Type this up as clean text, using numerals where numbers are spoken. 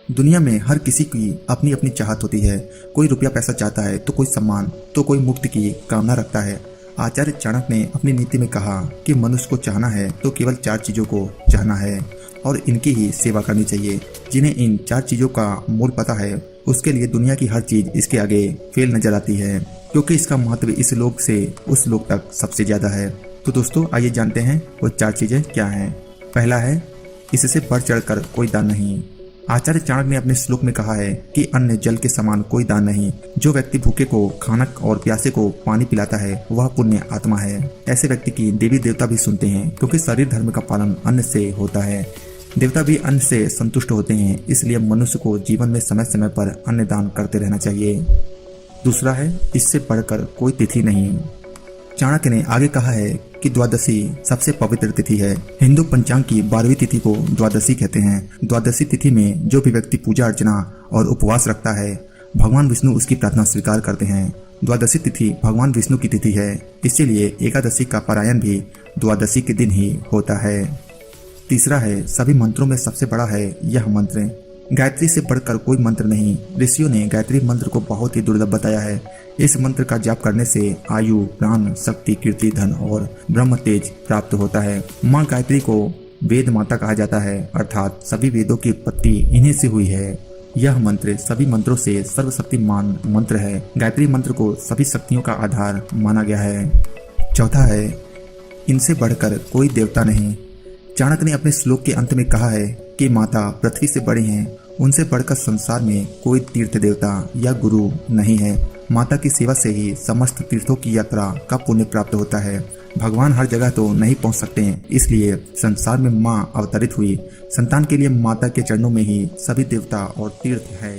दुनिया में हर किसी की अपनी अपनी चाहत होती है। कोई रुपया पैसा चाहता है तो कोई सम्मान, तो कोई मुक्ति की कामना रखता है। आचार्य चाणक्य ने अपनी नीति में कहा कि मनुष्य को चाहना है तो केवल 4 चीजों को चाहना है और इनकी ही सेवा करनी चाहिए। जिन्हें इन 4 चीजों का मूल पता है उसके लिए दुनिया की हर चीज इसके आगे फेल नजर आती है, क्योंकि इसका महत्व इस लोक से उस लोक तक सबसे ज्यादा है। तो दोस्तों आइए जानते हैं वो 4 चीजें क्या हैं। पहला है, इससे बढ़ चढ़कर कोई दान नहीं। आचार्य चाणक्य ने अपने श्लोक में कहा है कि अन्न जल के समान कोई दान नहीं। जो व्यक्ति भूखे को खाना और प्यासे को पानी पिलाता है वह पुण्य आत्मा है। ऐसे व्यक्ति की देवी देवता भी सुनते हैं, क्योंकि शरीर धर्म का पालन अन्न से होता है। देवता भी अन्न से संतुष्ट होते हैं, इसलिए मनुष्य को जीवन में समय समय पर अन्न दान करते रहना चाहिए। दूसरा है, इससे बढ़कर कोई तिथि नहीं। चाणक्य ने आगे कहा है कि द्वादशी सबसे पवित्र तिथि है। हिंदू पंचांग की 12वीं तिथि को द्वादशी कहते हैं। द्वादशी तिथि में जो भी व्यक्ति पूजा अर्चना और उपवास रखता है, भगवान विष्णु उसकी प्रार्थना स्वीकार करते हैं। द्वादशी तिथि भगवान विष्णु की तिथि है, इसीलिए एकादशी का पारायण भी द्वादशी के दिन ही होता है। तीसरा है, सभी मंत्रों में सबसे बड़ा है यह मंत्र। गायत्री से बढ़कर कोई मंत्र नहीं। ऋषियों ने गायत्री मंत्र को बहुत ही दुर्लभ बताया है। इस मंत्र का जाप करने से आयु, प्राण, शक्ति, कीर्ति, धन और ब्रह्म तेज प्राप्त होता है। माँ गायत्री को वेद माता कहा जाता है, अर्थात सभी वेदों की उत्पत्ति इन्हीं से हुई है। यह मंत्र सभी मंत्रों से सर्वशक्तिमान मंत्र है। गायत्री मंत्र को सभी शक्तियों का आधार माना गया है। चौथा है, इनसे बढ़कर कोई देवता नहीं। चाणक्य ने अपने श्लोक के अंत में कहा है कि माता पृथ्वी से बड़ी हैं, उनसे बढ़कर संसार में कोई तीर्थ देवता या गुरु नहीं है। माता की सेवा से ही समस्त तीर्थों की यात्रा का पुण्य प्राप्त होता है। भगवान हर जगह तो नहीं पहुंच सकते हैं, इसलिए संसार में माँ अवतरित हुई। संतान के लिए माता के चरणों में ही सभी देवता और तीर्थ है।